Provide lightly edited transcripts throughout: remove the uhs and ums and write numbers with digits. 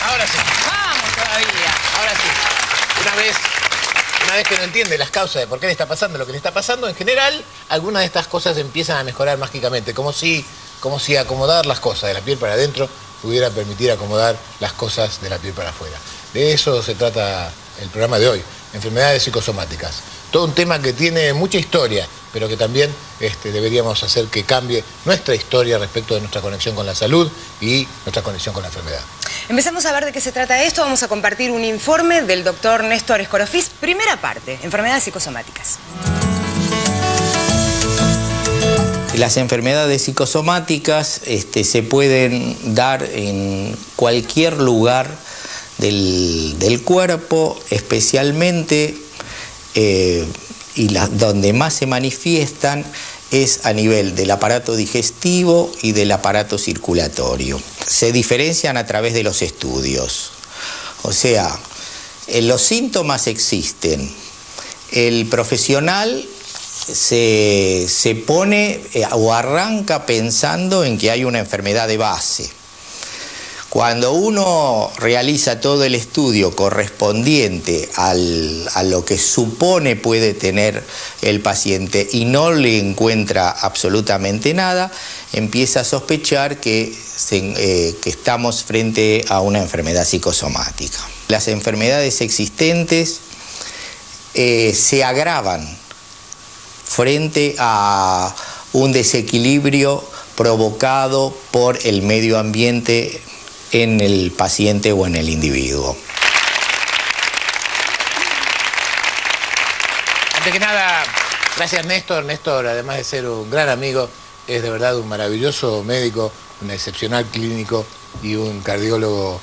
Ahora sí. Vamos todavía. Ahora sí. Una vez que uno entiende las causas de por qué le está pasando lo que le está pasando, en general, algunas de estas cosas empiezan a mejorar mágicamente, como si acomodar las cosas de la piel para adentro pudiera permitir acomodar las cosas de la piel para afuera. De eso se trata el programa de hoy, enfermedades psicosomáticas. Todo un tema que tiene mucha historia, pero que también deberíamos hacer que cambie nuestra historia respecto de nuestra conexión con la salud y nuestra conexión con la enfermedad. Empezamos a ver de qué se trata esto. Vamos a compartir un informe del doctor Néstor Escorofís. Primera parte, enfermedades psicosomáticas. Las enfermedades psicosomáticas se pueden dar en cualquier lugar del cuerpo, especialmente donde más se manifiestan es a nivel del aparato digestivo y del aparato circulatorio. Se diferencian a través de los estudios. O sea, los síntomas existen. El profesional se pone o arranca pensando en que hay una enfermedad de base. Cuando uno realiza todo el estudio correspondiente a lo que supone puede tener el paciente y no le encuentra absolutamente nada, empieza a sospechar que estamos frente a una enfermedad psicosomática. Las enfermedades existentes se agravan frente a un desequilibrio provocado por el medio ambiente en el paciente o en el individuo. Antes que nada, gracias Néstor. Néstor, además de ser un gran amigo, es de verdad un maravilloso médico, un excepcional clínico y un cardiólogo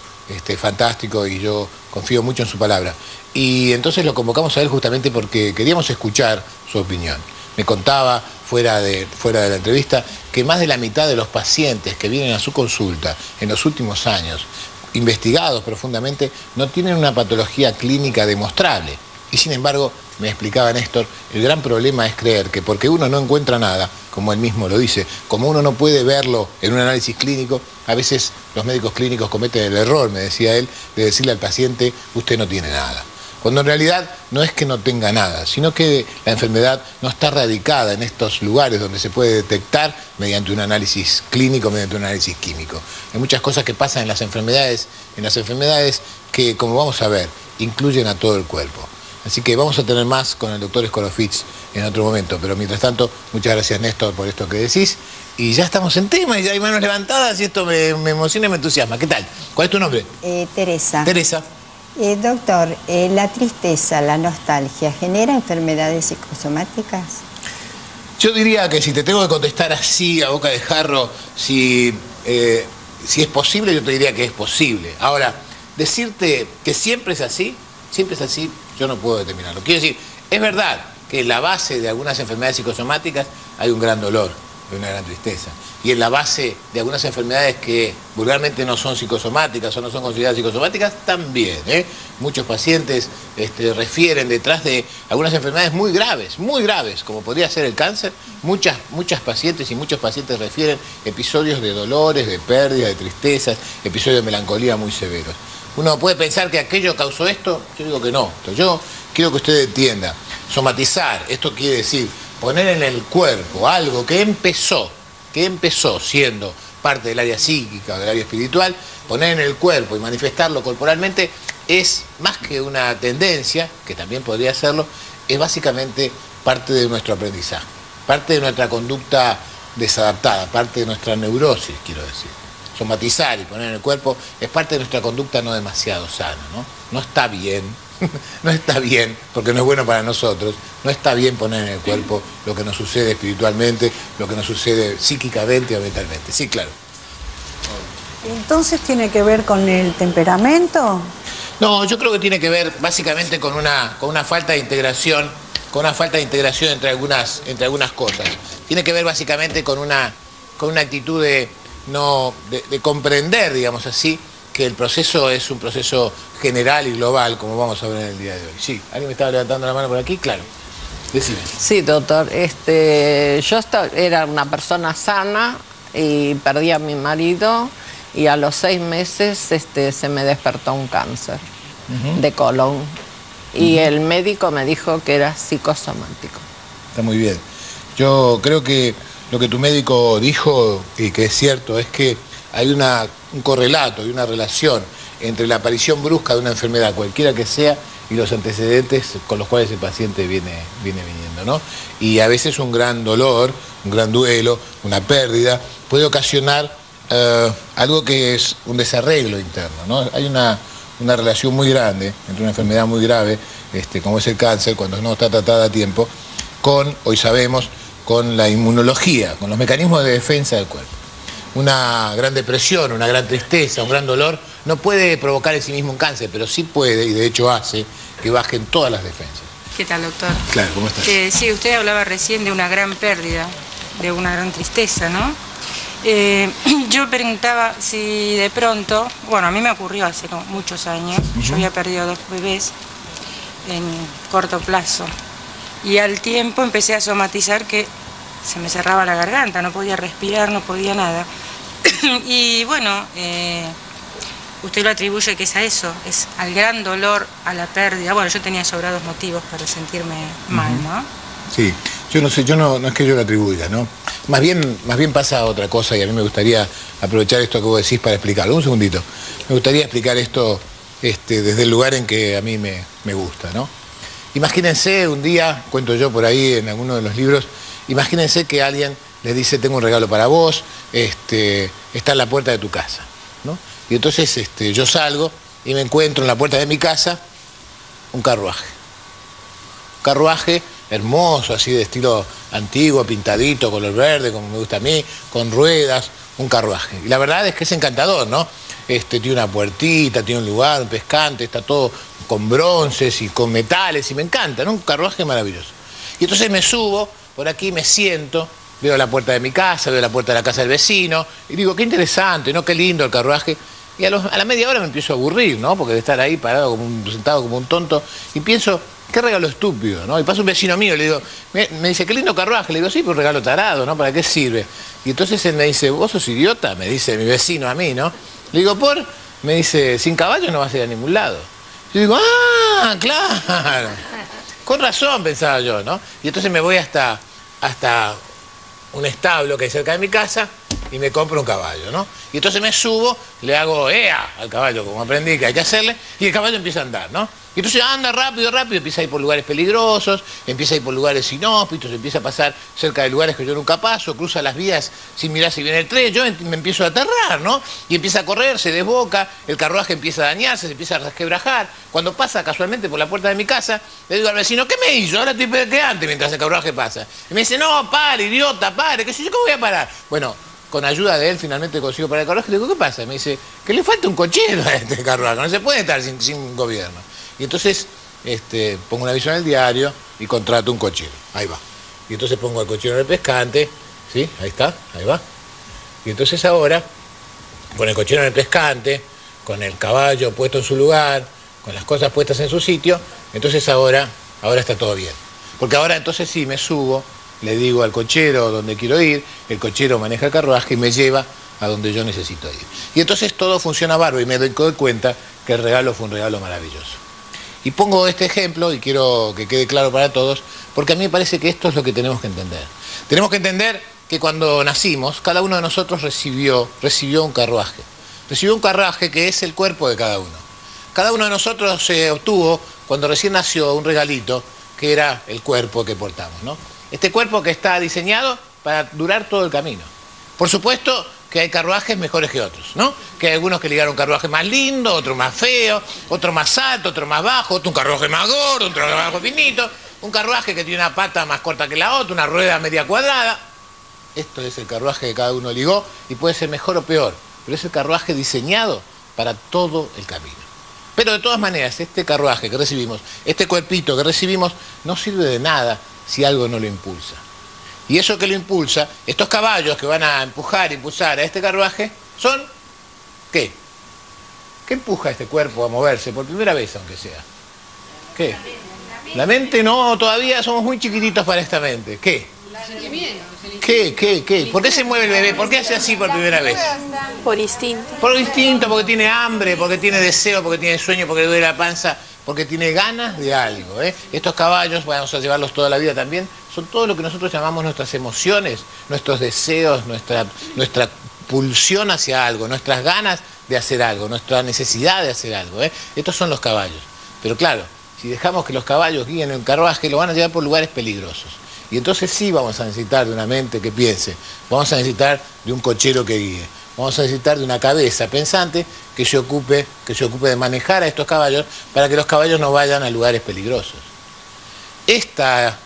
fantástico, y yo confío mucho en su palabra. Y entonces lo convocamos a él justamente porque queríamos escuchar su opinión. Me contaba, fuera de la entrevista, que más de la mitad de los pacientes que vienen a su consulta en los últimos años, investigados profundamente, no tienen una patología clínica demostrable. Y sin embargo, me explicaba Néstor, el gran problema es creer que porque uno no encuentra nada, como él mismo lo dice, como uno no puede verlo en un análisis clínico, a veces los médicos clínicos cometen el error, me decía él, de decirle al paciente, usted no tiene nada. Cuando en realidad no es que no tenga nada, sino que la enfermedad no está radicada en estos lugares donde se puede detectar mediante un análisis clínico, mediante un análisis químico. Hay muchas cosas que pasan en las enfermedades que, como vamos a ver, incluyen a todo el cuerpo. Así que vamos a tener más con el doctor Escorofís en otro momento, pero mientras tanto, muchas gracias Néstor por esto que decís. Y ya estamos en tema, y ya hay manos levantadas y esto me emociona y me entusiasma. ¿Qué tal? ¿Cuál es tu nombre? Teresa. Teresa. Doctor, ¿la tristeza, la nostalgia, genera enfermedades psicosomáticas? Yo diría que si te tengo que contestar así, a boca de jarro, si es posible, yo te diría que es posible. Ahora, decirte que siempre es así, yo no puedo determinarlo. Quiero decir, es verdad que en la base de algunas enfermedades psicosomáticas hay un gran dolor, hay una gran tristeza. Y en la base de algunas enfermedades que vulgarmente no son psicosomáticas o no son consideradas psicosomáticas, también. Muchos pacientes refieren detrás de algunas enfermedades muy graves, como podría ser el cáncer. Muchas pacientes y muchos pacientes refieren episodios de dolores, de pérdidas, de tristezas, episodios de melancolía muy severos. Uno puede pensar que aquello causó esto, yo digo que no. Yo quiero que usted entienda, somatizar, esto quiere decir poner en el cuerpo algo que empezó siendo parte del área psíquica o del área espiritual, poner en el cuerpo y manifestarlo corporalmente es más que una tendencia, que también podría serlo, es básicamente parte de nuestro aprendizaje, parte de nuestra conducta desadaptada, parte de nuestra neurosis, quiero decir. Somatizar y poner en el cuerpo es parte de nuestra conducta no demasiado sana, ¿no? No está bien, no está bien, porque no es bueno para nosotros, no está bien poner en el cuerpo lo que nos sucede espiritualmente, lo que nos sucede psíquicamente o mentalmente. Sí, claro. ¿Entonces tiene que ver con el temperamento? No, yo creo que tiene que ver básicamente con una falta de integración, entre algunas cosas. Tiene que ver básicamente con una actitud de comprender, digamos así, que el proceso es un proceso general y global, como vamos a ver en el día de hoy. Sí, ¿alguien me estaba levantando la mano por aquí? Claro. Decime. Sí, doctor. Yo era una persona sana y perdí a mi marido y a los 6 meses se me despertó un cáncer de colon. Y el médico me dijo que era psicosomático. Está muy bien. Yo creo que lo que tu médico dijo, y que es cierto, es que hay un correlato y una relación entre la aparición brusca de una enfermedad, cualquiera que sea, y los antecedentes con los cuales el paciente viene viniendo, ¿no? Y a veces un gran dolor, un gran duelo, una pérdida, puede ocasionar algo que es un desarreglo interno, ¿no? Hay una relación muy grande entre una enfermedad muy grave, como es el cáncer, cuando no está tratada a tiempo, con, hoy sabemos, con la inmunología, con los mecanismos de defensa del cuerpo. Una gran depresión, una gran tristeza, un gran dolor, no puede provocar en sí mismo un cáncer, pero sí puede, y de hecho hace, que bajen todas las defensas. ¿Qué tal, doctor? Claro, ¿cómo estás? Sí, usted hablaba recién de una gran pérdida, de una gran tristeza, ¿no? Yo preguntaba si de pronto, bueno, a mí me ocurrió hace muchos años, yo había perdido 2 bebés en corto plazo, y al tiempo empecé a somatizar que se me cerraba la garganta, no podía respirar, no podía nada. Y bueno, usted lo atribuye que es a eso, es al gran dolor, a la pérdida. Bueno, yo tenía sobrados motivos para sentirme mal, ¿no? Sí, yo no sé, no es que yo lo atribuya, ¿no? Más bien pasa otra cosa y a mí me gustaría aprovechar esto que vos decís para explicarlo. Un segundito. Me gustaría explicar esto desde el lugar en que a mí me gusta, ¿no? Imagínense un día, cuento yo por ahí en alguno de los libros, imagínense que alguien le dice, tengo un regalo para vos, está en la puerta de tu casa, ¿no? Y entonces yo salgo y me encuentro en la puerta de mi casa un carruaje. Un carruaje hermoso, así de estilo antiguo, pintadito, color verde, como me gusta a mí, con ruedas, un carruaje. Y la verdad es que es encantador, ¿no? Tiene una puertita, tiene un lugar, un pescante, está todo con bronces y con metales, y me encanta, ¿no? Un carruaje maravilloso. Y entonces me subo, por aquí me siento, veo la puerta de mi casa, veo la puerta de la casa del vecino, y digo, qué interesante, ¿no? Qué lindo el carruaje. Y a la media hora me empiezo a aburrir, ¿no? Porque de estar ahí parado, sentado como un tonto, y pienso, qué regalo estúpido, ¿no? Y pasa un vecino mío, le digo, me dice, qué lindo carruaje. Le digo, sí, pero un regalo tarado, ¿no? ¿Para qué sirve? Y entonces él me dice, ¿vos sos idiota? Me dice mi vecino a mí, ¿no? Le digo, me dice, sin caballo no vas a ir a ningún lado. Yo digo, ¡ah, claro! Con razón, pensaba yo, ¿no? Y entonces me voy hasta un establo que hay cerca de mi casa y me compro un caballo, ¿no? Y entonces me subo, le hago ¡ea! Al caballo, como aprendí que hay que hacerle, y el caballo empieza a andar, ¿no? Y entonces anda rápido, empieza a ir por lugares peligrosos, empieza a ir por lugares inhóspitos, empieza a pasar cerca de lugares que yo nunca paso, cruza las vías sin mirar si viene el tren, yo me empiezo a aterrar, ¿no? Y empieza a correr, se desboca, el carruaje empieza a dañarse, se empieza a resquebrajar. Cuando pasa casualmente por la puerta de mi casa, le digo al vecino, ¿qué me hizo? Ahora estoy peor que antes mientras el carruaje pasa. Y me dice, no, pare, idiota, pare, ¿qué sé yo, cómo voy a parar? Bueno, con ayuda de él finalmente consigo parar el carruaje, le digo, ¿qué pasa? Me dice, que le falta un cochero a este carruaje, no se puede estar sin gobierno. Y entonces pongo un aviso en el diario y contrato un cochero. Ahí va. Y entonces pongo al cochero en el pescante. ¿Sí? Ahí está. Ahí va. Y entonces ahora, con el cochero en el pescante, con el caballo puesto en su lugar, con las cosas puestas en su sitio, entonces ahora está todo bien. Porque ahora entonces sí, me subo, le digo al cochero dónde quiero ir, el cochero maneja el carruaje y me lleva a donde yo necesito ir. Y entonces todo funciona bárbaro y me doy cuenta que el regalo fue un regalo maravilloso. Y pongo este ejemplo, y quiero que quede claro para todos, porque a mí me parece que esto es lo que tenemos que entender. Tenemos que entender que cuando nacimos, cada uno de nosotros recibió un carruaje. Recibió un carruaje que es el cuerpo de cada uno. Cada uno de nosotros obtuvo, cuando recién nació, un regalito, que era el cuerpo que portamos, ¿no? Este cuerpo que está diseñado para durar todo el camino. Por supuesto que hay carruajes mejores que otros, ¿no? Que hay algunos que ligaron un carruaje más lindo, otro más feo, otro más alto, otro más bajo, otro un carruaje más gordo, otro más finito, un carruaje que tiene una pata más corta que la otra, una rueda media cuadrada. Esto es el carruaje que cada uno ligó y puede ser mejor o peor, pero es el carruaje diseñado para todo el camino. Pero de todas maneras, este carruaje que recibimos, este cuerpito que recibimos, no sirve de nada si algo no lo impulsa. Y eso que lo impulsa, estos caballos que van a impulsar a este carruaje, son, ¿qué? ¿Qué empuja a este cuerpo a moverse por primera vez, aunque sea? ¿Qué? La mente no, todavía somos muy chiquititos para esta mente. ¿Qué? ¿Qué? ¿Por qué se mueve el bebé? ¿Por qué hace así por primera vez? Por instinto. Por instinto, porque tiene hambre, porque tiene deseo, porque tiene sueño, porque le duele la panza, porque tiene ganas de algo. Estos caballos, vamos a llevarlos toda la vida también, son todo lo que nosotros llamamos nuestras emociones, nuestros deseos, nuestra pulsión hacia algo, nuestras ganas de hacer algo, nuestra necesidad de hacer algo. Estos son los caballos. Pero claro, si dejamos que los caballos guíen el carruaje, lo van a llevar por lugares peligrosos. Y entonces sí vamos a necesitar de una mente que piense, vamos a necesitar de un cochero que guíe, vamos a necesitar de una cabeza pensante que se ocupe de manejar a estos caballos para que los caballos no vayan a lugares peligrosos. Esta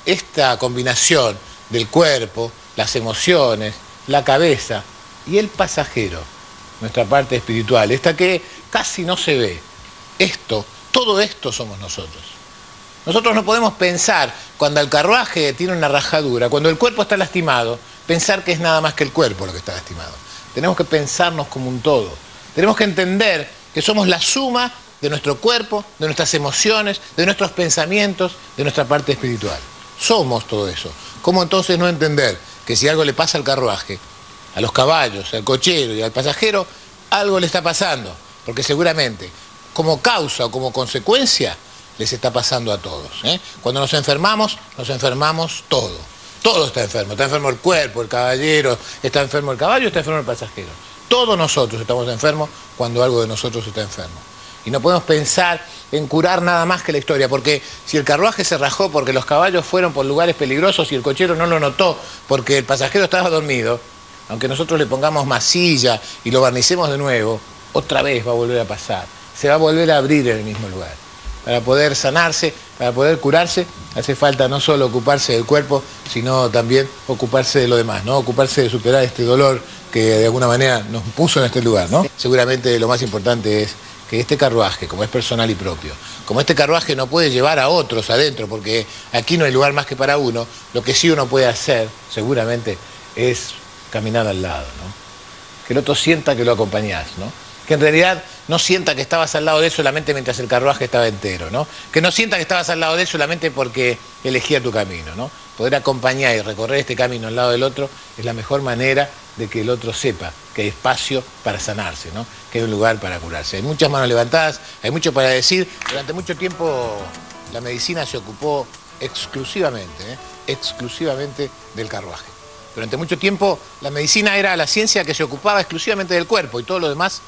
combinación del cuerpo, las emociones, la cabeza y el pasajero, nuestra parte espiritual, esta que casi no se ve, todo esto somos nosotros. Nosotros no podemos pensar, cuando el carruaje tiene una rajadura, cuando el cuerpo está lastimado, pensar que es nada más que el cuerpo lo que está lastimado. Tenemos que pensarnos como un todo. Tenemos que entender que somos la suma de nuestro cuerpo, de nuestras emociones, de nuestros pensamientos, de nuestra parte espiritual. Somos todo eso. ¿Cómo entonces no entender que si algo le pasa al carruaje, a los caballos, al cochero y al pasajero, algo le está pasando? Porque seguramente, como causa o como consecuencia, les está pasando a todos. Cuando nos enfermamos todo. Todo está enfermo. Está enfermo el cuerpo, el caballero, está enfermo el caballo, está enfermo el pasajero. Todos nosotros estamos enfermos cuando algo de nosotros está enfermo. Y no podemos pensar en curar nada más que la historia, porque si el carruaje se rajó porque los caballos fueron por lugares peligrosos y el cochero no lo notó porque el pasajero estaba dormido, aunque nosotros le pongamos masilla y lo barnicemos de nuevo, otra vez va a volver a pasar. Se va a volver a abrir en el mismo lugar. Para poder sanarse, para poder curarse, hace falta no solo ocuparse del cuerpo, sino también ocuparse de lo demás, ¿no? Ocuparse de superar este dolor que de alguna manera nos puso en este lugar, ¿no? Seguramente lo más importante es que este carruaje, como es personal y propio, como este carruaje no puede llevar a otros adentro, porque aquí no hay lugar más que para uno, lo que sí uno puede hacer, seguramente, es caminar al lado, ¿no? Que el otro sienta que lo acompañás, ¿no? Que en realidad no sienta que estabas al lado de él solamente mientras el carruaje estaba entero, ¿no? Que no sienta que estabas al lado de él solamente porque elegía tu camino, ¿no? Poder acompañar y recorrer este camino al lado del otro es la mejor manera de que el otro sepa que hay espacio para sanarse, ¿no? Que hay un lugar para curarse. Hay muchas manos levantadas, hay mucho para decir. Durante mucho tiempo la medicina se ocupó exclusivamente del carruaje. Durante mucho tiempo la medicina era la ciencia que se ocupaba exclusivamente del cuerpo y todo lo demás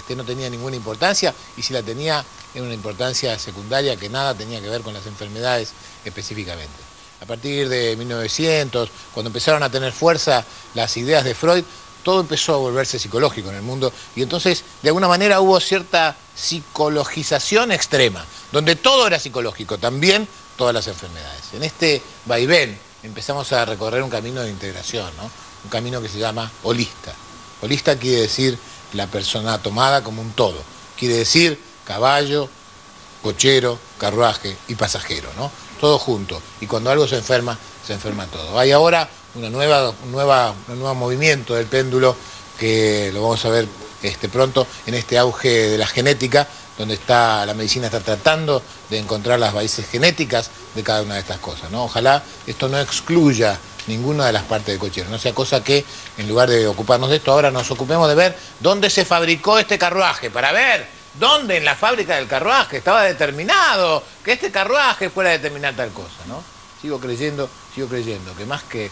no tenía ninguna importancia, y si la tenía era una importancia secundaria que nada tenía que ver con las enfermedades específicamente. A partir de 1900, cuando empezaron a tener fuerza las ideas de Freud, todo empezó a volverse psicológico en el mundo, y entonces de alguna manera hubo cierta psicologización extrema, donde todo era psicológico, también todas las enfermedades. En este vaivén empezamos a recorrer un camino de integración, ¿no? Un camino que se llama holista. Holista quiere decir la persona tomada como un todo. Quiere decir caballo, cochero, carruaje y pasajero, ¿no? Todo junto. Y cuando algo se enferma todo. Hay ahora un nuevo movimiento del péndulo que lo vamos a ver pronto en este auge de la genética, donde la medicina está tratando de encontrar las raíces genéticas de cada una de estas cosas, ¿no? Ojalá esto no excluya ninguna de las partes del cochero, no sea cosa que en lugar de ocuparnos de esto, ahora nos ocupemos de ver dónde se fabricó este carruaje, para ver dónde en la fábrica del carruaje estaba determinado que este carruaje fuera a determinar tal cosa, ¿no? Sigo creyendo que más que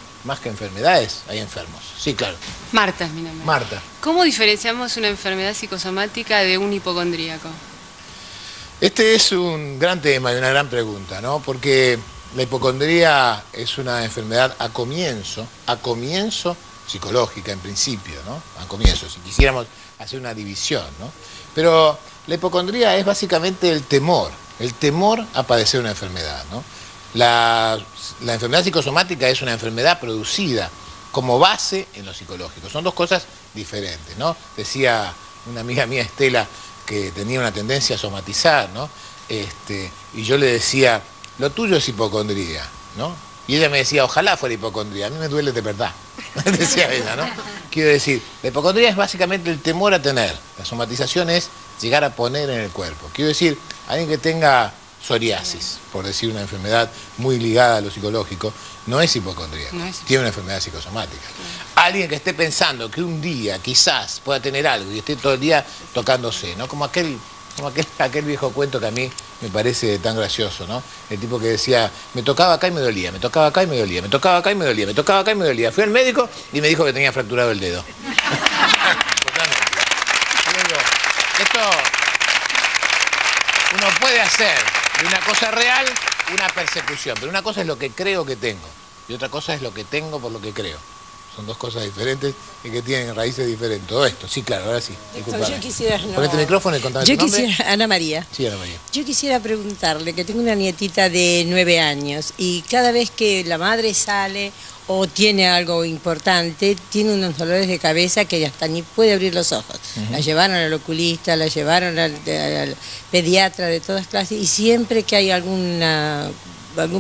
enfermedades hay enfermos. Sí, claro. Marta es mi nombre. Marta. ¿Cómo diferenciamos una enfermedad psicosomática de un hipocondríaco? Este es un gran tema y una gran pregunta, ¿no? Porque la hipocondría es una enfermedad a comienzo psicológica en principio, ¿no? A comienzo, si quisiéramos hacer una división, ¿no? Pero la hipocondría es básicamente el temor a padecer una enfermedad, ¿no? La enfermedad psicosomática es una enfermedad producida como base en lo psicológico. Son dos cosas diferentes, ¿no? Decía una amiga mía, Estela, que tenía una tendencia a somatizar, ¿no? Y yo le decía, lo tuyo es hipocondría, ¿no? Y ella me decía, ojalá fuera hipocondría, a mí me duele de verdad, decía ella, ¿no? Quiero decir, la hipocondría es básicamente el temor a tener, la somatización es llegar a poner en el cuerpo. Quiero decir, alguien que tenga psoriasis, por decir una enfermedad muy ligada a lo psicológico, no es hipocondríaco, tiene una enfermedad psicosomática. Alguien que esté pensando que un día quizás pueda tener algo y esté todo el día tocándose, ¿no? Como aquel viejo cuento que a mí me parece tan gracioso, ¿no? El tipo que decía, me tocaba acá y me dolía, me tocaba acá y me dolía, me tocaba acá y me dolía, me tocaba acá y me dolía. Fui al médico y me dijo que tenía fracturado el dedo. Esto uno puede hacer de una cosa real una persecución, pero una cosa es lo que creo que tengo y otra cosa es lo que tengo por lo que creo. Son dos cosas diferentes y que tienen raíces diferentes. Todo esto, sí, claro, ahora sí. Yo quisiera... Ponete el micrófono y contame tu nombre. Ana María. Sí, Ana María. Yo quisiera preguntarle, que tengo una nietita de 9 años y cada vez que la madre sale o tiene algo importante, tiene unos dolores de cabeza que hasta ni puede abrir los ojos. La llevaron al oculista, la llevaron al pediatra de todas clases y siempre que hay algún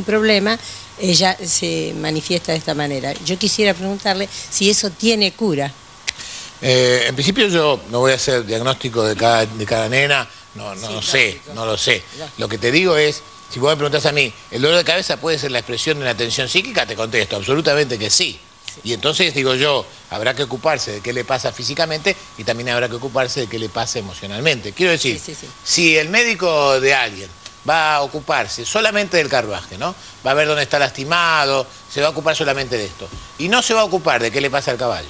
problema, ella se manifiesta de esta manera. Yo quisiera preguntarle si eso tiene cura. En principio yo no voy a hacer diagnóstico de cada nena, no lo sé. Lo que te digo es, si vos me preguntás a mí, ¿el dolor de cabeza puede ser la expresión de una tensión psíquica? Te contesto, absolutamente que sí. Y entonces digo yo, habrá que ocuparse de qué le pasa físicamente y también habrá que ocuparse de qué le pasa emocionalmente. Quiero decir, si el médico de alguien va a ocuparse solamente del carruaje, ¿no? Va a ver dónde está lastimado, se va a ocupar solamente de esto. Y no se va a ocupar de qué le pasa al caballo.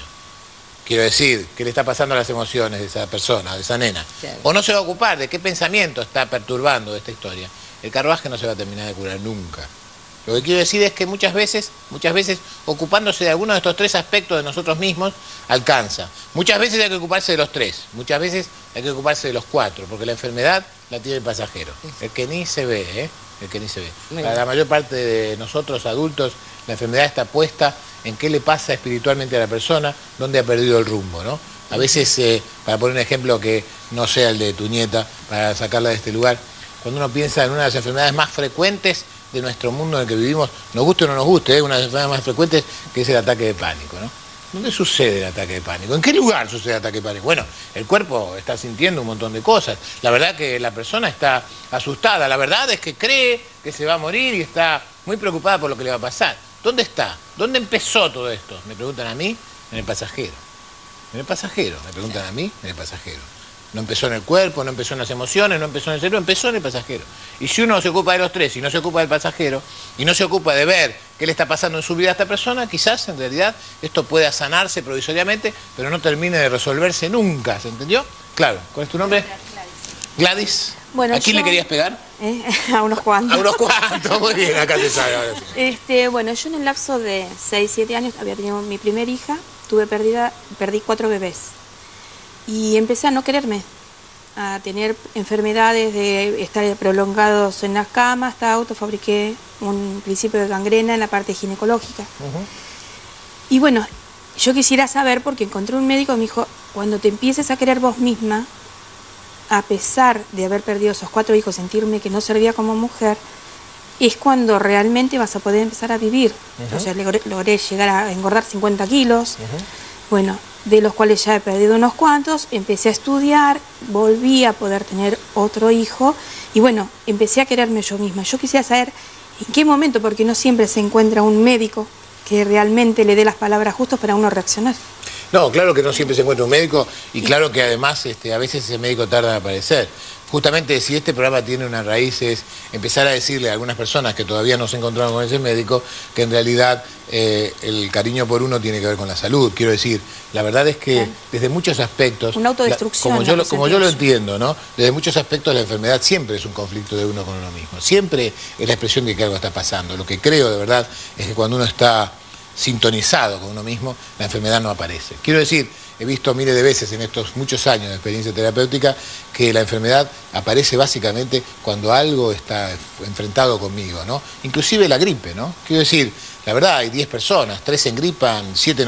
Quiero decir, qué le está pasando a las emociones de esa persona, de esa nena. Claro. O no se va a ocupar de qué pensamiento está perturbando esta historia. El carruaje no se va a terminar de curar nunca. Lo que quiero decir es que muchas veces, ocupándose de alguno de estos tres aspectos de nosotros mismos, alcanza. Muchas veces hay que ocuparse de los tres, muchas veces hay que ocuparse de los cuatro, porque la enfermedad la tiene el pasajero, el que ni se ve, el que ni se ve. Para la mayor parte de nosotros adultos, la enfermedad está puesta en qué le pasa espiritualmente a la persona, dónde ha perdido el rumbo, ¿no? A veces, para poner un ejemplo que no sea el de tu nieta, para sacarla de este lugar, cuando uno piensa en una de las enfermedades más frecuentes de nuestro mundo en el que vivimos, nos guste o no nos guste, una de las enfermedades más frecuentes, que es el ataque de pánico, ¿no? ¿Dónde sucede el ataque de pánico? ¿En qué lugar sucede el ataque de pánico? Bueno, el cuerpo está sintiendo un montón de cosas. La verdad que la persona está asustada. La verdad es que cree que se va a morir y está muy preocupada por lo que le va a pasar. ¿Dónde está? ¿Dónde empezó todo esto? Me preguntan a mí, en el pasajero. En el pasajero. Me preguntan a mí, en el pasajero. No empezó en el cuerpo, no empezó en las emociones, no empezó en el cerebro, empezó en el pasajero. Y si uno se ocupa de los tres y no se ocupa del pasajero, y no se ocupa de ver qué le está pasando en su vida a esta persona, quizás en realidad esto pueda sanarse provisoriamente, pero no termine de resolverse nunca, ¿se entendió? Claro. ¿Cuál es tu nombre? Gladys. Bueno, ¿A quién le querías pegar? A unos cuantos. A unos cuantos, muy bien, acá te sabe. Ahora sí. Bueno, yo en el lapso de 6, 7 años había tenido mi primer hija, perdí 4 bebés. Y empecé a no quererme, a tener enfermedades de estar prolongados en las camas, hasta autofabriqué un principio de gangrena en la parte ginecológica. Y bueno, yo quisiera saber, porque encontré un médico que me dijo, cuando te empieces a querer vos misma, a pesar de haber perdido esos 4 hijos, sentirme que no servía como mujer, es cuando realmente vas a poder empezar a vivir. Entonces logré llegar a engordar 50 kilos, bueno, de los cuales ya he perdido unos cuantos, empecé a estudiar, volví a poder tener otro hijo y bueno, empecé a quererme yo misma. Yo quisiera saber en qué momento, porque no siempre se encuentra un médico que realmente le dé las palabras justas para uno reaccionar. No, claro que no siempre se encuentra un médico y claro que además a veces ese médico tarda en aparecer. Justamente si este programa tiene una raíz es empezar a decirle a algunas personas que todavía no se encontraron con ese médico que en realidad el cariño por uno tiene que ver con la salud. Quiero decir, la verdad es que desde muchos aspectos... Una autodestrucción. Como yo lo entiendo, ¿no? Desde muchos aspectos la enfermedad siempre es un conflicto de uno con uno mismo. Siempre es la expresión de que algo está pasando. Lo que creo de verdad es que cuando uno está sintonizado con uno mismo, la enfermedad no aparece. Quiero decir, he visto miles de veces en estos muchos años de experiencia terapéutica que la enfermedad aparece básicamente cuando algo está enfrentado conmigo, ¿no? Inclusive la gripe, ¿no? Quiero decir, la verdad, hay 10 personas, 3 se engripan, 7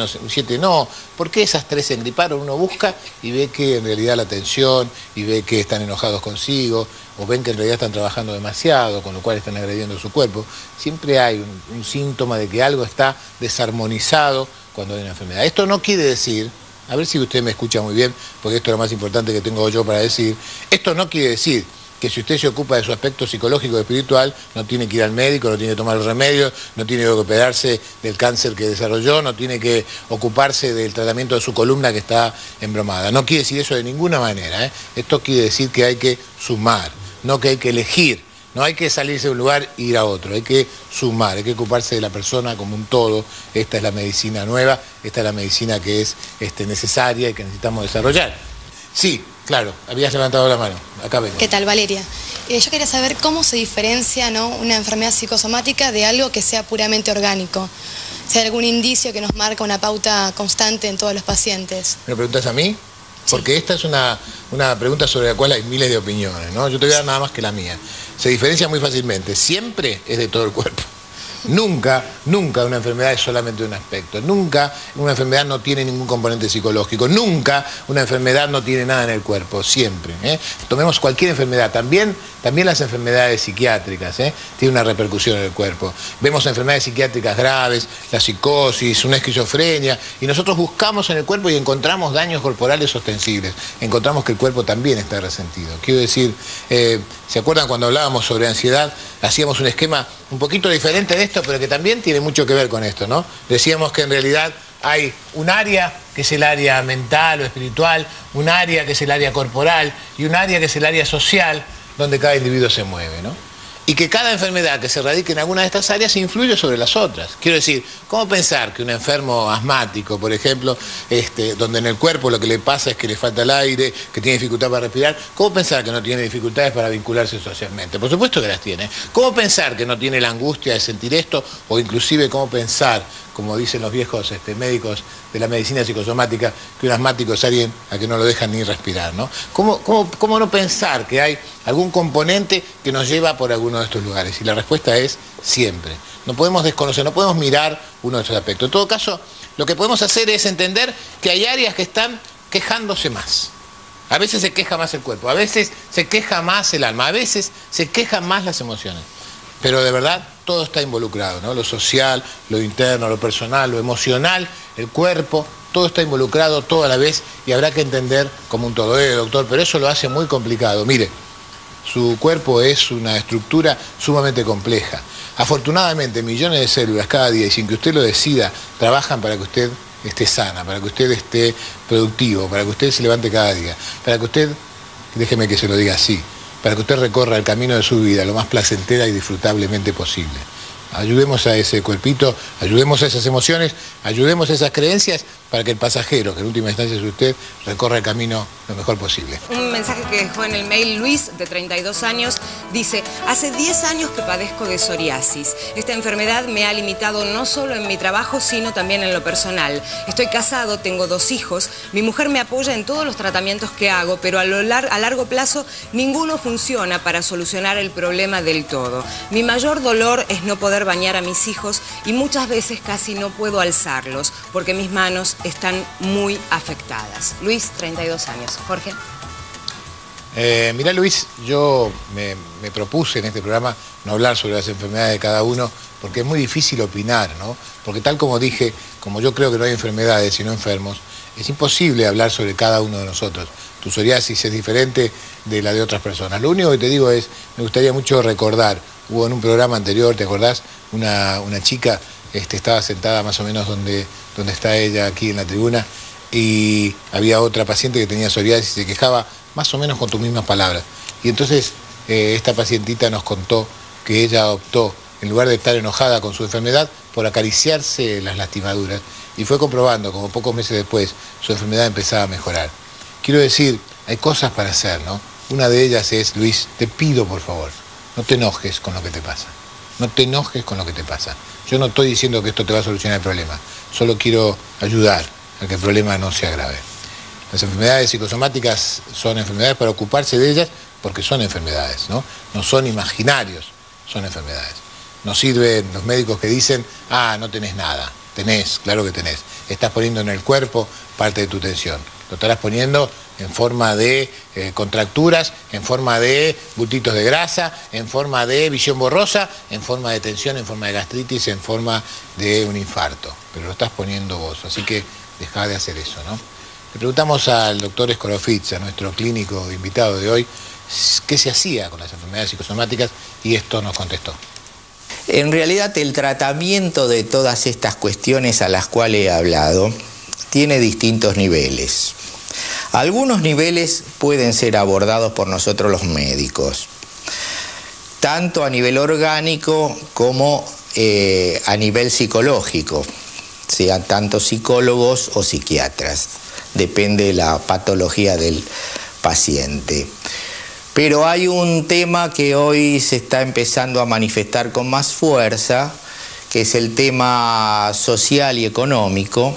no. ¿Por qué esas 3 se engriparon? Uno busca y ve que en realidad la tensión, y ve que están enojados consigo, o ven que en realidad están trabajando demasiado, con lo cual están agrediendo su cuerpo. Siempre hay un síntoma de que algo está desarmonizado cuando hay una enfermedad. Esto no quiere decir, a ver si usted me escucha muy bien, porque esto es lo más importante que tengo yo para decir, esto no quiere decir que si usted se ocupa de su aspecto psicológico y espiritual, no tiene que ir al médico, no tiene que tomar los remedios, no tiene que operarse del cáncer que desarrolló, no tiene que ocuparse del tratamiento de su columna que está embromada. No quiere decir eso de ninguna manera, ¿eh? Esto quiere decir que hay que sumar, no que hay que elegir. No hay que salirse de un lugar e ir a otro, hay que sumar, hay que ocuparse de la persona como un todo. Esta es la medicina nueva, esta es la medicina que es necesaria y que necesitamos desarrollar. Sí, claro, habías levantado la mano, acá vengo. ¿Qué tal, Valeria? Yo quería saber cómo se diferencia, ¿no?, una enfermedad psicosomática de algo que sea puramente orgánico. Si hay algún indicio que nos marca una pauta constante en todos los pacientes. ¿Me lo preguntas a mí? Porque esta es una pregunta sobre la cual hay miles de opiniones, ¿no? Yo te voy a dar nada más que la mía. Se diferencia muy fácilmente. Siempre es de todo el cuerpo. Nunca una enfermedad es solamente un aspecto. Nunca una enfermedad no tiene ningún componente psicológico. Nunca una enfermedad no tiene nada en el cuerpo. Siempre. Tomemos cualquier enfermedad. También las enfermedades psiquiátricas tienen una repercusión en el cuerpo. Vemos enfermedades psiquiátricas graves, la psicosis, una esquizofrenia, y nosotros buscamos en el cuerpo y encontramos daños corporales ostensibles. Encontramos que el cuerpo también está resentido. Quiero decir, ¿se acuerdan cuando hablábamos sobre ansiedad? Hacíamos un esquema un poquito diferente de esto, pero que también tiene mucho que ver con esto, ¿no? Decíamos que en realidad hay un área que es el área mental o espiritual, un área que es el área corporal y un área que es el área social, donde cada individuo se mueve, ¿no? Y que cada enfermedad que se radique en alguna de estas áreas influye sobre las otras. Quiero decir, ¿cómo pensar que un enfermo asmático, por ejemplo, donde en el cuerpo lo que le pasa es que le falta el aire, que tiene dificultad para respirar, cómo pensar que no tiene dificultades para vincularse socialmente? Por supuesto que las tiene. ¿Cómo pensar que no tiene la angustia de sentir esto? O inclusive, ¿cómo pensar, como dicen los viejos médicos de la medicina psicosomática, que un asmático es alguien a que no lo dejan ni respirar, ¿no? ¿Cómo no pensar que hay algún componente que nos lleva por alguno de estos lugares? Y la respuesta es siempre. No podemos desconocer, no podemos mirar uno de estos aspectos. En todo caso, lo que podemos hacer es entender que hay áreas que están quejándose más. A veces se queja más el cuerpo, a veces se queja más el alma, a veces se quejan más las emociones. Pero de verdad todo está involucrado, ¿no? Lo social, lo interno, lo personal, lo emocional, el cuerpo, todo está involucrado, todo a la vez, y habrá que entender como un todo. Doctor, pero eso lo hace muy complicado. Mire, su cuerpo es una estructura sumamente compleja. Afortunadamente, millones de células cada día, y sin que usted lo decida, trabajan para que usted esté sana, para que usted esté productivo, para que usted se levante cada día, para que usted, déjeme que se lo diga así, para que usted recorra el camino de su vida lo más placentera y disfrutablemente posible. Ayudemos a ese cuerpito, ayudemos a esas emociones, ayudemos a esas creencias para que el pasajero, que en última instancia es usted, recorra el camino lo mejor posible. Un mensaje que dejó en el mail Luis, de 32 años, dice: hace 10 años que padezco de psoriasis. Esta enfermedad me ha limitado no solo en mi trabajo, sino también en lo personal. Estoy casado, tengo 2 hijos, mi mujer me apoya en todos los tratamientos que hago, pero a largo plazo ninguno funciona para solucionar el problema del todo. Mi mayor dolor es no poder bañar a mis hijos y muchas veces casi no puedo alzarlos porque mis manos están muy afectadas. Luis, 32 años. Jorge. Mirá, Luis, yo me propuse en este programa no hablar sobre las enfermedades de cada uno porque es muy difícil opinar, ¿no? Porque tal como dije, como yo creo que no hay enfermedades sino enfermos, es imposible hablar sobre cada uno de nosotros. Tu psoriasis es diferente de la de otras personas. Lo único que te digo es, me gustaría mucho recordar, hubo en un programa anterior, ¿te acordás? Una chica estaba sentada más o menos donde está ella aquí en la tribuna, y había otra paciente que tenía psoriasis y se quejaba más o menos con tus mismas palabras. Y entonces esta pacientita nos contó que ella optó, en lugar de estar enojada con su enfermedad, por acariciarse las lastimaduras, y fue comprobando como pocos meses después su enfermedad empezaba a mejorar. Quiero decir, hay cosas para hacer, ¿no? Una de ellas es, Luis, te pido por favor, no te enojes con lo que te pasa. No te enojes con lo que te pasa. Yo no estoy diciendo que esto te va a solucionar el problema. Solo quiero ayudar a que el problema no se agrave. Las enfermedades psicosomáticas son enfermedades para ocuparse de ellas porque son enfermedades, ¿no? No son imaginarios, son enfermedades. No sirven los médicos que dicen, no tenés nada. Tenés, claro que tenés. Estás poniendo en el cuerpo parte de tu tensión. Lo estarás poniendo en forma de contracturas, en forma de bultitos de grasa, en forma de visión borrosa, en forma de tensión, en forma de gastritis, en forma de un infarto. Pero lo estás poniendo vos, así que dejá de hacer eso, ¿no? Le preguntamos al doctor Escorofitz, a nuestro clínico invitado de hoy, qué se hacía con las enfermedades psicosomáticas y esto nos contestó. En realidad el tratamiento de todas estas cuestiones a las cuales he hablado tiene distintos niveles. Algunos niveles pueden ser abordados por nosotros los médicos, tanto a nivel orgánico como a nivel psicológico, sean tanto psicólogos o psiquiatras, depende de la patología del paciente. Pero hay un tema que hoy se está empezando a manifestar con más fuerza, que es el tema social y económico,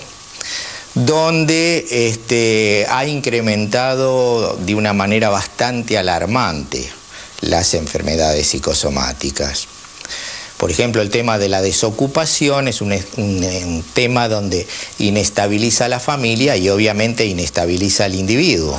donde ha incrementado de una manera bastante alarmante las enfermedades psicosomáticas. Por ejemplo, el tema de la desocupación es un tema donde inestabiliza a la familia y obviamente inestabiliza al individuo.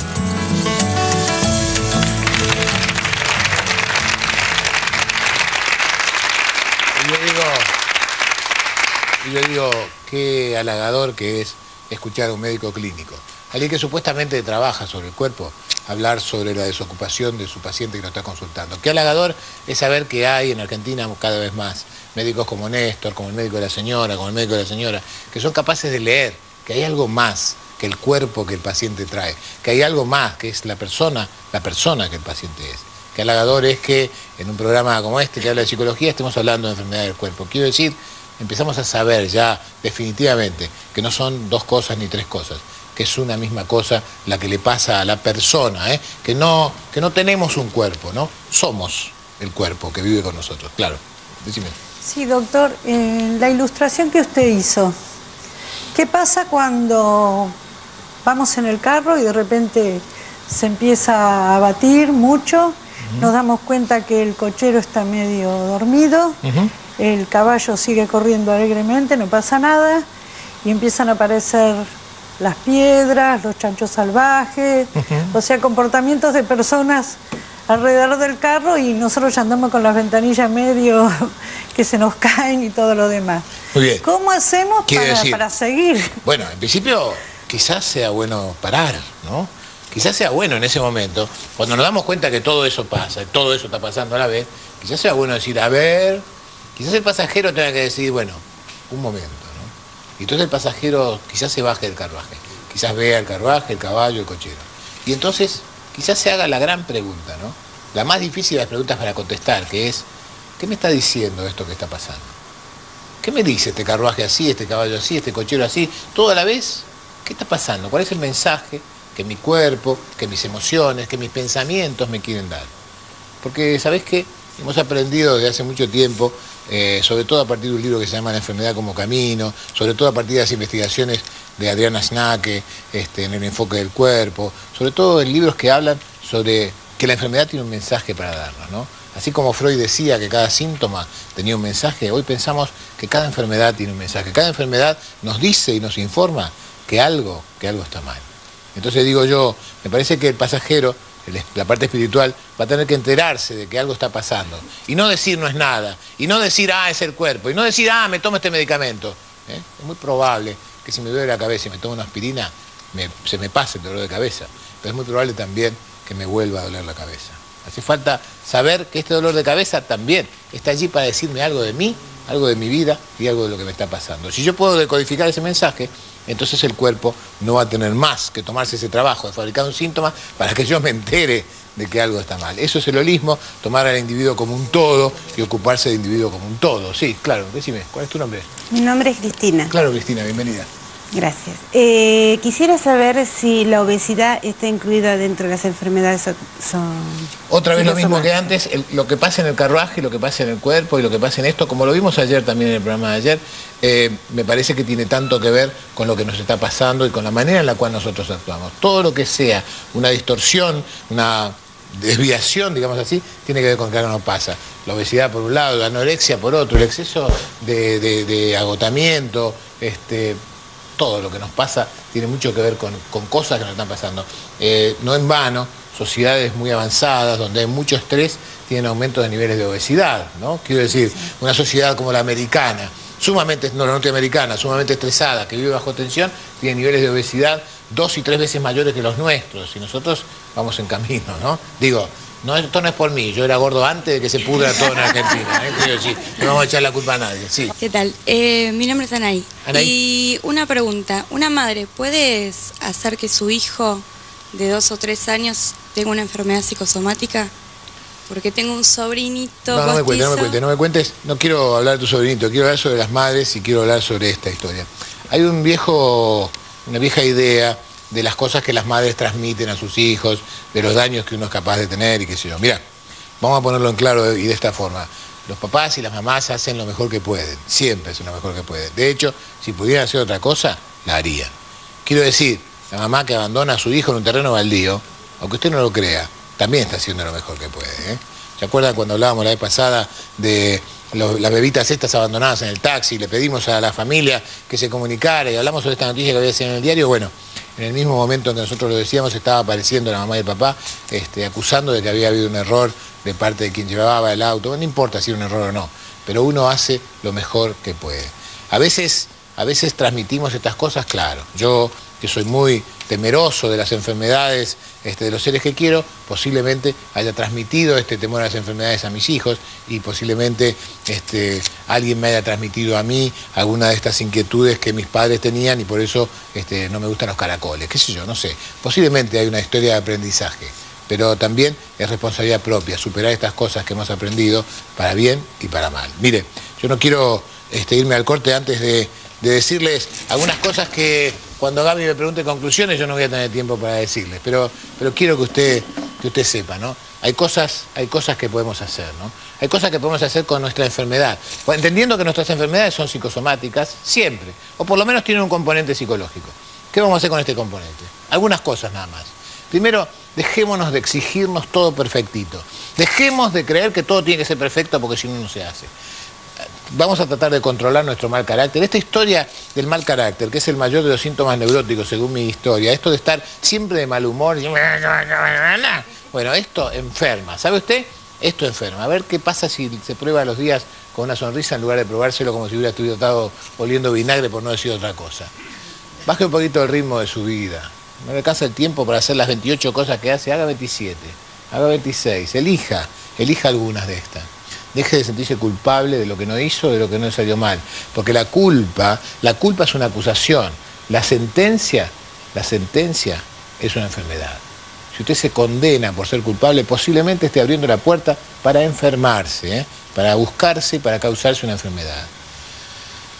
Yo digo, qué halagador que es escuchar a un médico clínico, alguien que supuestamente trabaja sobre el cuerpo, hablar sobre la desocupación de su paciente que lo está consultando. Qué halagador es saber que hay en Argentina cada vez más médicos como Néstor, como el médico de la señora, que son capaces de leer que hay algo más que el cuerpo que el paciente trae, que hay algo más que es la persona que el paciente es. Qué halagador es que en un programa como este que habla de psicología estemos hablando de enfermedades del cuerpo. Quiero decir, empezamos a saber ya definitivamente que no son dos cosas ni tres cosas, que es una misma cosa la que le pasa a la persona, que no tenemos un cuerpo, ¿no? Somos el cuerpo que vive con nosotros, claro. Decime. Sí, doctor, la ilustración que usted hizo, ¿qué pasa cuando vamos en el carro y de repente se empieza a batir mucho? Nos damos cuenta que el cochero está medio dormido, el caballo sigue corriendo alegremente, no pasa nada, y empiezan a aparecer las piedras, los chanchos salvajes, o sea, comportamientos de personas alrededor del carro y nosotros ya andamos con las ventanillas medio que se nos caen y todo lo demás. Muy bien. ¿Cómo hacemos para seguir? Bueno, en principio quizás sea bueno parar, ¿no? Quizás sea bueno en ese momento, cuando nos damos cuenta que todo eso pasa, todo eso está pasando a la vez, quizás sea bueno decir, a ver, quizás el pasajero tenga que decir, bueno, un momento, ¿no? Y entonces el pasajero quizás se baje del carruaje, quizás vea el carruaje, el caballo, el cochero. Y entonces quizás se haga la gran pregunta, ¿no? La más difícil de las preguntas para contestar, que es, ¿qué me está diciendo esto que está pasando? ¿Qué me dice este carruaje así, este caballo así, este cochero así, todo a la vez? ¿Qué está pasando? ¿Cuál es el mensaje que mi cuerpo, que mis emociones, que mis pensamientos me quieren dar? Porque, ¿sabés qué? Hemos aprendido desde hace mucho tiempo, sobre todo a partir de un libro que se llama La enfermedad como camino, sobre todo a partir de las investigaciones de Adriana Schnake, en el enfoque del cuerpo, sobre todo en libros que hablan sobre que la enfermedad tiene un mensaje para darnos, ¿no? Así como Freud decía que cada síntoma tenía un mensaje, hoy pensamos que cada enfermedad tiene un mensaje. Cada enfermedad nos dice y nos informa que algo está mal. Entonces digo yo, me parece que el pasajero, la parte espiritual, va a tener que enterarse de que algo está pasando. Y no decir no es nada, y no decir, es el cuerpo, y no decir, me tomo este medicamento. Es muy probable que si me duele la cabeza y me tomo una aspirina, se me pase el dolor de cabeza. Pero es muy probable también que me vuelva a doler la cabeza. Hace falta saber que este dolor de cabeza también está allí para decirme algo de mí, algo de mi vida y algo de lo que me está pasando. Si yo puedo decodificar ese mensaje, entonces el cuerpo no va a tener más que tomarse ese trabajo de fabricar un síntoma para que yo me entere de que algo está mal. Eso es el holismo, tomar al individuo como un todo y ocuparse del individuo como un todo. Sí, claro, decime, ¿cuál es tu nombre? Mi nombre es Cristina. Claro, Cristina, bienvenida. Gracias. Quisiera saber si la obesidad está incluida dentro de las enfermedades Otra vez lo mismo que antes, lo que pasa en el carruaje, lo que pasa en el cuerpo y lo que pasa en esto, como lo vimos ayer también en el programa de ayer, me parece que tiene tanto que ver con lo que nos está pasando y con la manera en la cual nosotros actuamos. Todo lo que sea una distorsión, una desviación, digamos así, tiene que ver con que algo no pasa. La obesidad por un lado, la anorexia por otro, el exceso de agotamiento, todo lo que nos pasa tiene mucho que ver con cosas que nos están pasando. No en vano, sociedades muy avanzadas, donde hay mucho estrés, tienen aumento de niveles de obesidad, ¿no? Quiero decir, una sociedad como la americana, la norteamericana, sumamente estresada, que vive bajo tensión, tiene niveles de obesidad 2 y 3 veces mayores que los nuestros, y nosotros vamos en camino, ¿no? Digo, No, esto no es por mí, yo era gordo antes de que se pudra todo en Argentina, pero sí, no vamos a echar la culpa a nadie, sí. ¿Qué tal? Mi nombre es Anaí. Anaí. Y una pregunta, ¿una madre puede hacer que su hijo de 2 o 3 años tenga una enfermedad psicosomática? Porque tengo un sobrinito No me postizo. cuentes, no quiero hablar de tu sobrinito, quiero hablar sobre las madres y quiero hablar sobre esta historia. Hay una vieja idea de las cosas que las madres transmiten a sus hijos, de los daños que uno es capaz de tener y qué sé yo. Mira, vamos a ponerlo en claro y de esta forma. Los papás y las mamás hacen lo mejor que pueden, siempre hacen lo mejor que pueden. De hecho, si pudieran hacer otra cosa, la harían. Quiero decir, la mamá que abandona a su hijo en un terreno baldío, aunque usted no lo crea, también está haciendo lo mejor que puede, ¿eh? ¿Se acuerdan cuando hablábamos la vez pasada de las bebitas estas abandonadas en el taxi? Le pedimos a la familia que se comunicara y hablamos sobre esta noticia que había sido en el diario. Bueno, en el mismo momento en que nosotros lo decíamos, estaba apareciendo la mamá y el papá acusando de que había habido un error de parte de quien llevaba el auto. No importa si era un error o no, pero uno hace lo mejor que puede. A veces transmitimos estas cosas, claro. Yo, que soy muy temeroso de las enfermedades de los seres que quiero, posiblemente haya transmitido este temor a las enfermedades a mis hijos y posiblemente alguien me haya transmitido a mí alguna de estas inquietudes que mis padres tenían y por eso no me gustan los caracoles, qué sé yo, no sé. Posiblemente hay una historia de aprendizaje, pero también es responsabilidad propia superar estas cosas que hemos aprendido para bien y para mal. Mire, yo no quiero irme al corte antes de decirles algunas cosas que cuando Gaby me pregunte conclusiones yo no voy a tener tiempo para decirles, pero quiero que usted sepa, ¿no? Hay cosas que podemos hacer, ¿no? Hay cosas que podemos hacer con nuestra enfermedad, entendiendo que nuestras enfermedades son psicosomáticas siempre, o por lo menos tienen un componente psicológico. ¿Qué vamos a hacer con este componente? Algunas cosas nada más. Primero, dejémonos de exigirnos todo perfectito. Dejemos de creer que todo tiene que ser perfecto porque si no, no se hace. Vamos a tratar de controlar nuestro mal carácter. Esta historia del mal carácter, que es el mayor de los síntomas neuróticos según mi historia, esto de estar siempre de mal humor, bueno, esto enferma. ¿Sabe usted? Esto enferma. A ver qué pasa si se prueba los días con una sonrisa en lugar de probárselo como si hubiera estado oliendo vinagre, por no decir otra cosa. Baje un poquito el ritmo de su vida. No le alcanza el tiempo para hacer las 28 cosas que hace, haga 27, haga 26, elija algunas de estas. Deje de sentirse culpable de lo que no hizo, de lo que no le salió mal. Porque la culpa es una acusación. La sentencia es una enfermedad. Si usted se condena por ser culpable, posiblemente esté abriendo la puerta para enfermarse, para buscarse y para causarse una enfermedad.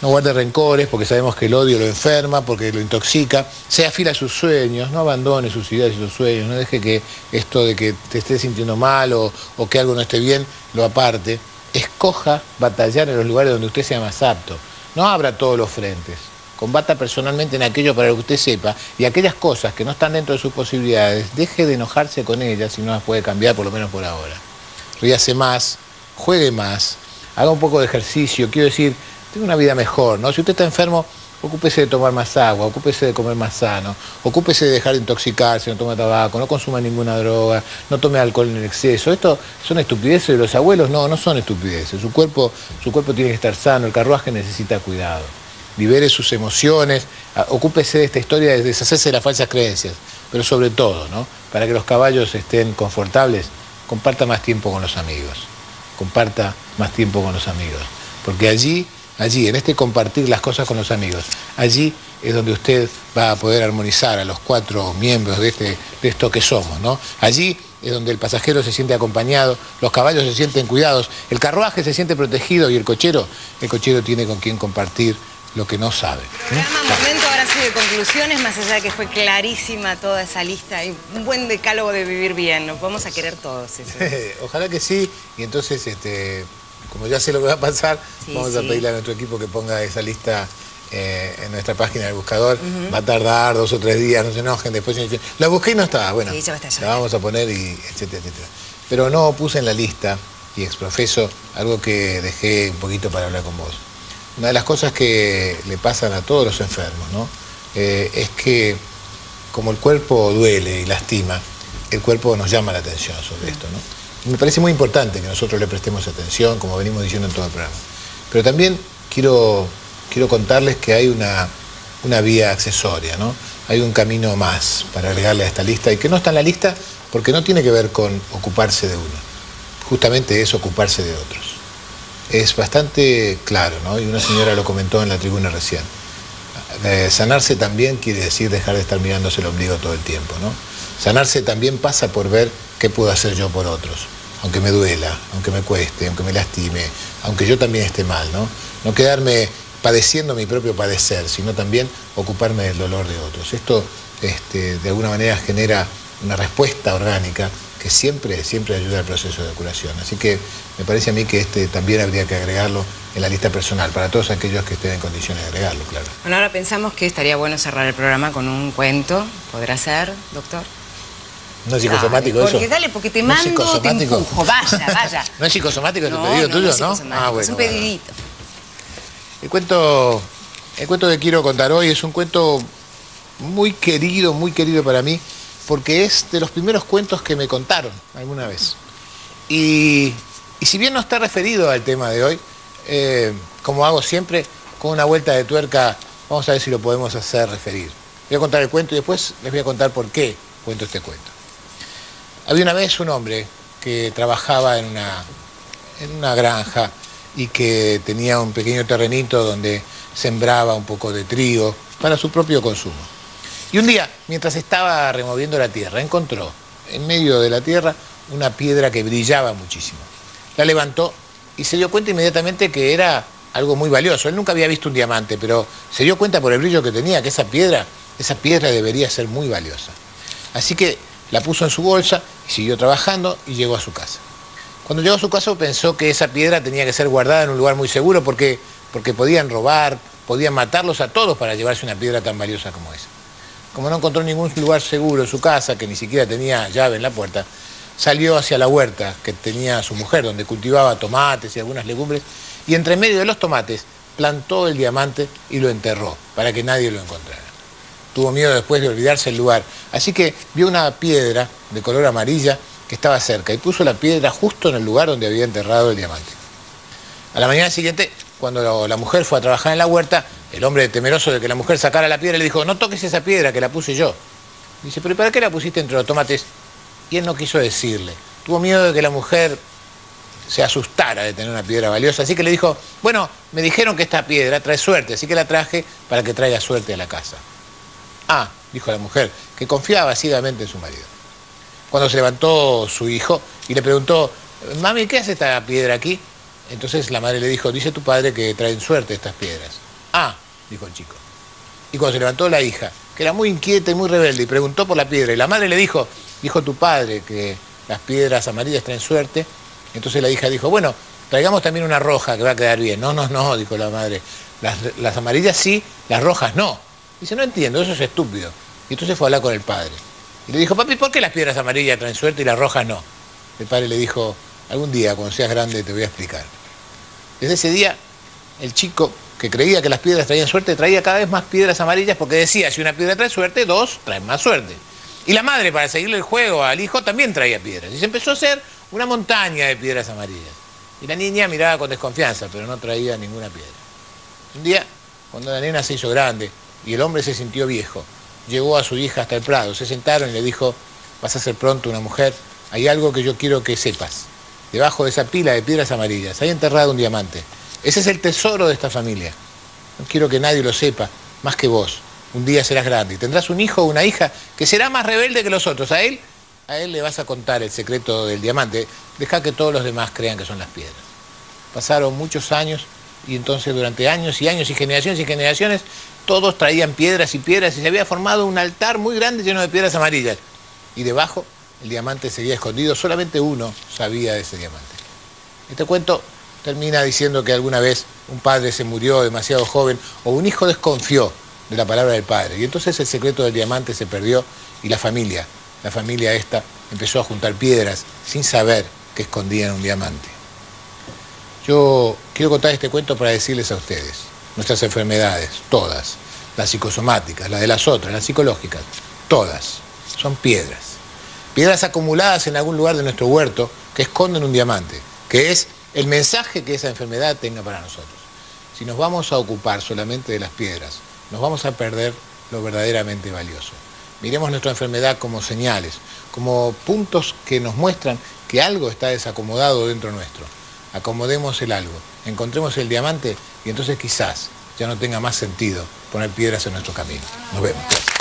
No guarde rencores porque sabemos que el odio lo enferma, porque lo intoxica. Sea fiel a sus sueños, no abandone sus ideas y sus sueños. No deje que esto de que te esté sintiendo mal o que algo no esté bien lo aparte. Escoja batallar en los lugares donde usted sea más apto. No abra todos los frentes. Combata personalmente en aquello para lo que usted sepa y aquellas cosas que no están dentro de sus posibilidades, deje de enojarse con ellas si no las puede cambiar, por lo menos por ahora. Ríase más, juegue más, haga un poco de ejercicio. Quiero decir, tenga una vida mejor, ¿no? Si usted está enfermo, ocúpese de tomar más agua, ocúpese de comer más sano, ocúpese de dejar de intoxicarse, no tome tabaco, no consuma ninguna droga, no tome alcohol en exceso. ¿Esto son estupideces de los abuelos? No, no son estupideces. Su cuerpo tiene que estar sano, el carruaje necesita cuidado. Libere sus emociones, ocúpese de esta historia de deshacerse de las falsas creencias, pero sobre todo, ¿no? Para que los caballos estén confortables, comparta más tiempo con los amigos. Comparta más tiempo con los amigos. Porque allí, en este compartir las cosas con los amigos, allí es donde usted va a poder armonizar a los 4 miembros de esto que somos, ¿no? Allí es donde el pasajero se siente acompañado, los caballos se sienten cuidados, el carruaje se siente protegido y el cochero tiene con quien compartir lo que no sabe. Momento ahora sí de conclusiones, más allá de que fue clarísima toda esa lista y un buen decálogo de vivir bien. Nos vamos a querer todos eso. Ojalá que sí, y entonces como ya sé lo que va a pasar, vamos a pedirle a nuestro equipo que ponga esa lista en nuestra página del buscador. Va a tardar 2 o 3 días, no se enojen, después la busqué y no estaba. Bueno, ya va a estar la vamos a poner y etcétera, etcétera. Pero no puse en la lista y exprofeso algo que dejé un poquito para hablar con vos. Una de las cosas que le pasan a todos los enfermos, ¿no? Es que como el cuerpo duele y lastima, el cuerpo nos llama la atención sobre esto, ¿no? Y me parece muy importante que nosotros le prestemos atención, como venimos diciendo en todo el programa. Pero también quiero contarles que hay una vía accesoria, ¿no? Hay un camino más para agregarle a esta lista y que no está en la lista porque no tiene que ver con ocuparse de uno, justamente es ocuparse de otros. Es bastante claro, ¿no? Y una señora lo comentó en la tribuna recién. Sanarse también quiere decir dejar de estar mirándose el ombligo todo el tiempo, ¿no? Sanarse también pasa por ver qué puedo hacer yo por otros, aunque me duela, aunque me cueste, aunque me lastime, aunque yo también esté mal, ¿no? No quedarme padeciendo mi propio padecer, sino también ocuparme del dolor de otros. Esto, de alguna manera, genera una respuesta orgánica que siempre ayuda al proceso de curación. Así que me parece a mí que también habría que agregarlo en la lista personal, para todos aquellos que estén en condiciones de agregarlo, claro. Bueno, ahora pensamos que estaría bueno cerrar el programa con un cuento. ¿Podrá ser, doctor? ¿No es psicosomático eso? Porque dale, porque te mando, te empujo. Vaya. ¿No es psicosomático este pedido tuyo, no? Ah, bueno. Es un pedidito. El cuento que quiero contar hoy es un cuento muy querido para mí, porque es de los primeros cuentos que me contaron alguna vez. Y si bien no está referido al tema de hoy, como hago siempre, con una vuelta de tuerca, vamos a ver si lo podemos hacer referir. Voy a contar el cuento y después les voy a contar por qué cuento este cuento. Había una vez un hombre que trabajaba en una granja y que tenía un pequeño terrenito donde sembraba un poco de trigo para su propio consumo. Y un día, mientras estaba removiendo la tierra, encontró en medio de la tierra una piedra que brillaba muchísimo. La levantó y se dio cuenta inmediatamente que era algo muy valioso. Él nunca había visto un diamante, pero se dio cuenta por el brillo que tenía que esa piedra debería ser muy valiosa. Así que la puso en su bolsa y siguió trabajando y llegó a su casa. Cuando llegó a su casa pensó que esa piedra tenía que ser guardada en un lugar muy seguro porque podían robar, podían matarlos a todos para llevarse una piedra tan valiosa como esa. Como no encontró ningún lugar seguro en su casa, que ni siquiera tenía llave en la puerta, salió hacia la huerta que tenía su mujer, donde cultivaba tomates y algunas legumbres, y entre medio de los tomates plantó el diamante y lo enterró para que nadie lo encontrara. Tuvo miedo después de olvidarse el lugar, así que vio una piedra de color amarilla que estaba cerca y puso la piedra justo en el lugar donde había enterrado el diamante. A la mañana siguiente, cuando la mujer fue a trabajar en la huerta, el hombre, temeroso de que la mujer sacara la piedra, le dijo: no toques esa piedra, que la puse yo. Dice: pero ¿para qué la pusiste entre los tomates? Y él no quiso decirle. Tuvo miedo de que la mujer se asustara de tener una piedra valiosa, así que le dijo: bueno, me dijeron que esta piedra trae suerte, así que la traje para que traiga suerte a la casa. Ah, dijo la mujer, que confiaba ciegamente en su marido. Cuando se levantó su hijo y le preguntó: mami, ¿qué hace esta piedra aquí? Entonces la madre le dijo: dice tu padre que traen suerte estas piedras. Ah, dijo el chico. Y cuando se levantó la hija, que era muy inquieta y muy rebelde, y preguntó por la piedra, y la madre le dijo: dijo tu padre que las piedras amarillas traen suerte. Entonces la hija dijo: bueno, traigamos también una roja que va a quedar bien. No, dijo la madre. Las amarillas sí, las rojas no. Dice: no entiendo, eso es estúpido. Y entonces fue a hablar con el padre. Y le dijo: papi, ¿por qué las piedras amarillas traen suerte y las rojas no? El padre le dijo: algún día, cuando seas grande, te voy a explicar. Desde ese día, el chico, que creía que las piedras traían suerte, traía cada vez más piedras amarillas porque decía: si una piedra trae suerte, dos traen más suerte. Y la madre, para seguirle el juego al hijo, también traía piedras. Y se empezó a hacer una montaña de piedras amarillas. Y la niña miraba con desconfianza, pero no traía ninguna piedra. Un día, cuando la nena se hizo grande y el hombre se sintió viejo, llevó a su hija hasta el prado, se sentaron y le dijo: vas a ser pronto una mujer, hay algo que yo quiero que sepas. Debajo de esa pila de piedras amarillas hay enterrado un diamante. Ese es el tesoro de esta familia. No quiero que nadie lo sepa, más que vos. Un día serás grande y tendrás un hijo o una hija que será más rebelde que los otros. A él le vas a contar el secreto del diamante. Deja que todos los demás crean que son las piedras. Pasaron muchos años y entonces durante años y años y generaciones todos traían piedras y piedras y se había formado un altar muy grande lleno de piedras amarillas. Y debajo el diamante seguía escondido, solamente uno sabía de ese diamante. Este cuento termina diciendo que alguna vez un padre se murió demasiado joven o un hijo desconfió de la palabra del padre. Y entonces el secreto del diamante se perdió y la familia esta empezó a juntar piedras sin saber que escondían un diamante. Yo quiero contar este cuento para decirles a ustedes: nuestras enfermedades, todas, las psicosomáticas, las de las otras, las psicológicas, todas, son piedras. Piedras acumuladas en algún lugar de nuestro huerto que esconden un diamante, que es el mensaje que esa enfermedad tenga para nosotros. Si nos vamos a ocupar solamente de las piedras, nos vamos a perder lo verdaderamente valioso. Miremos nuestra enfermedad como señales, como puntos que nos muestran que algo está desacomodado dentro nuestro. Acomodemos el algo, encontremos el diamante y entonces quizás ya no tenga más sentido poner piedras en nuestro camino. Nos vemos. Gracias.